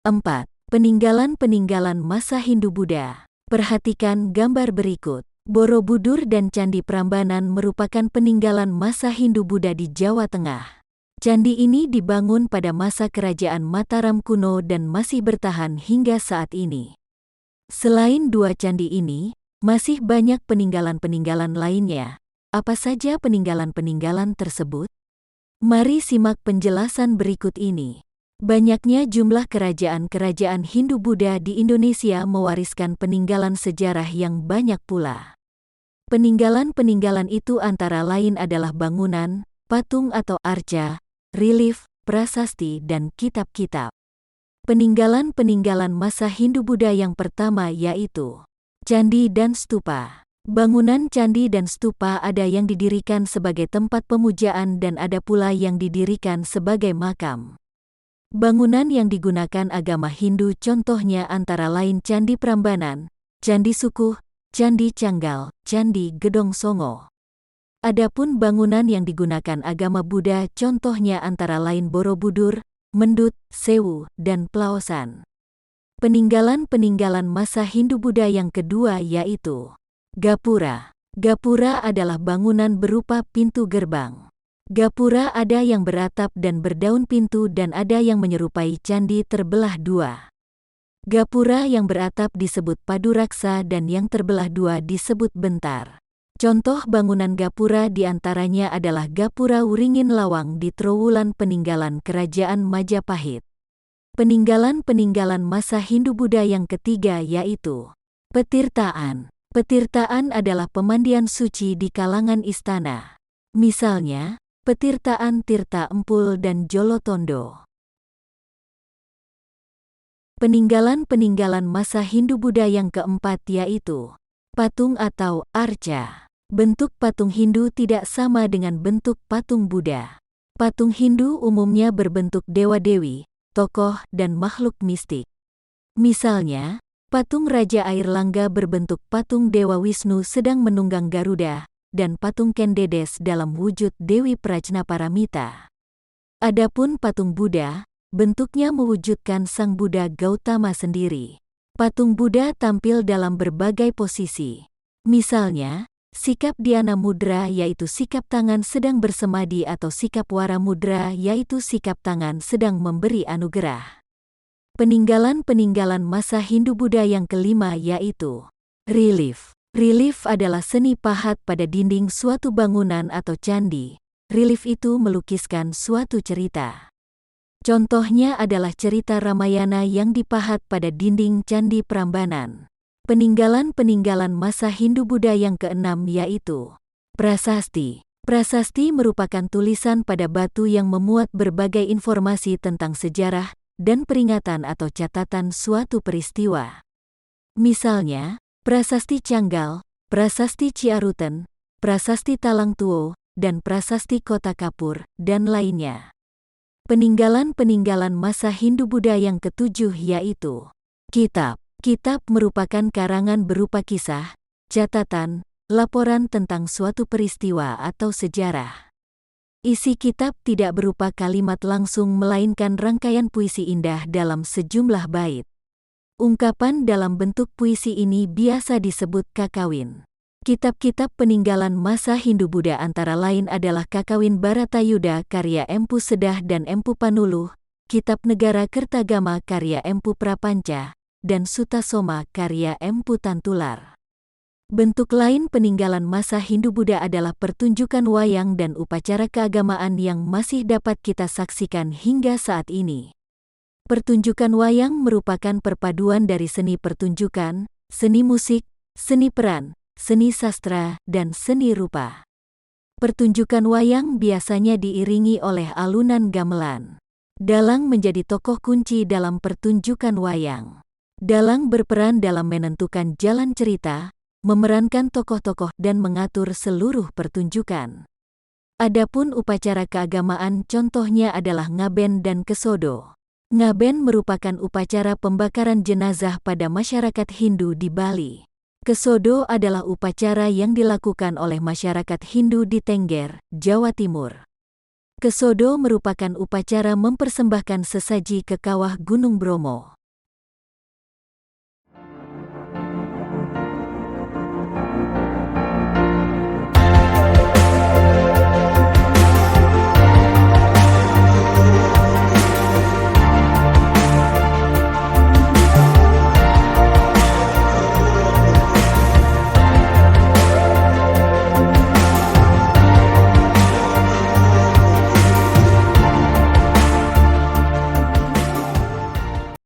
4. Peninggalan-peninggalan masa Hindu-Buddha. Perhatikan gambar berikut. Borobudur dan Candi Prambanan merupakan peninggalan masa Hindu-Buddha di Jawa Tengah. Candi ini dibangun pada masa kerajaan Mataram kuno dan masih bertahan hingga saat ini. Selain dua candi ini, masih banyak peninggalan-peninggalan lainnya. Apa saja peninggalan-peninggalan tersebut? Mari simak penjelasan berikut ini. Banyaknya jumlah kerajaan-kerajaan Hindu-Buddha di Indonesia mewariskan peninggalan sejarah yang banyak pula. Peninggalan-peninggalan itu antara lain adalah bangunan, patung atau arca, relief, prasasti, dan kitab-kitab. Peninggalan-peninggalan masa Hindu-Buddha yang pertama yaitu candi dan stupa. Bangunan candi dan stupa ada yang didirikan sebagai tempat pemujaan dan ada pula yang didirikan sebagai makam. Bangunan yang digunakan agama Hindu contohnya antara lain Candi Prambanan, Candi Sukuh, Candi Canggal, Candi Gedong Songo. Adapun bangunan yang digunakan agama Buddha contohnya antara lain Borobudur, Mendut, Sewu, dan Plaosan. Peninggalan-peninggalan masa Hindu-Buddha yang kedua yaitu Gapura. Gapura adalah bangunan berupa pintu gerbang. Gapura ada yang beratap dan berdaun pintu dan ada yang menyerupai candi terbelah dua. Gapura yang beratap disebut Paduraksa dan yang terbelah dua disebut Bentar. Contoh bangunan Gapura diantaranya adalah Gapura Wuringin Lawang di Trowulan peninggalan Kerajaan Majapahit. Peninggalan-peninggalan masa Hindu-Buddha yang ketiga yaitu Petirtaan. Petirtaan adalah pemandian suci di kalangan istana. Misalnya, Petirtaan Tirta Empul dan Jolotondo. Peninggalan-peninggalan masa Hindu-Buddha yang keempat yaitu patung atau arca. Bentuk patung Hindu tidak sama dengan bentuk patung Buddha. Patung Hindu umumnya berbentuk dewa-dewi, tokoh, dan makhluk mistik. Misalnya, patung Raja Air Langga berbentuk patung Dewa Wisnu sedang menunggang Garuda, dan patung Kendedes dalam wujud Dewi Prajnaparamita. Adapun patung Buddha, bentuknya mewujudkan Sang Buddha Gautama sendiri. Patung Buddha tampil dalam berbagai posisi. Misalnya, sikap Dhyana Mudra yaitu sikap tangan sedang bersemadi atau sikap Wara Mudra yaitu sikap tangan sedang memberi anugerah. Peninggalan-peninggalan masa Hindu-Buddha yang kelima yaitu relief. Relief adalah seni pahat pada dinding suatu bangunan atau candi. Relief itu melukiskan suatu cerita. Contohnya adalah cerita Ramayana yang dipahat pada dinding Candi Prambanan. Peninggalan-peninggalan masa Hindu-Buddha yang keenam yaitu prasasti. Prasasti merupakan tulisan pada batu yang memuat berbagai informasi tentang sejarah dan peringatan atau catatan suatu peristiwa. Misalnya, Prasasti Canggal, Prasasti Ciaruten, Prasasti Talang Tuo, dan Prasasti Kota Kapur, dan lainnya. Peninggalan-peninggalan masa Hindu-Buddha yang ketujuh yaitu kitab. Kitab merupakan karangan berupa kisah, catatan, laporan tentang suatu peristiwa atau sejarah. Isi kitab tidak berupa kalimat langsung melainkan rangkaian puisi indah dalam sejumlah bait. Ungkapan dalam bentuk puisi ini biasa disebut kakawin. Kitab-kitab peninggalan masa Hindu-Buddha antara lain adalah Kakawin Bharatayuda karya Empu Sedah dan Empu Panuluh, Kitab Negara Kertagama karya Empu Prapanca, dan Sutasoma karya Empu Tantular. Bentuk lain peninggalan masa Hindu-Buddha adalah pertunjukan wayang dan upacara keagamaan yang masih dapat kita saksikan hingga saat ini. Pertunjukan wayang merupakan perpaduan dari seni pertunjukan, seni musik, seni peran, seni sastra, dan seni rupa. Pertunjukan wayang biasanya diiringi oleh alunan gamelan. Dalang menjadi tokoh kunci dalam pertunjukan wayang. Dalang berperan dalam menentukan jalan cerita, memerankan tokoh-tokoh dan mengatur seluruh pertunjukan. Adapun upacara keagamaan contohnya adalah ngaben dan kesodo. Ngaben merupakan upacara pembakaran jenazah pada masyarakat Hindu di Bali. Kesodo adalah upacara yang dilakukan oleh masyarakat Hindu di Tengger, Jawa Timur. Kesodo merupakan upacara mempersembahkan sesaji ke kawah Gunung Bromo.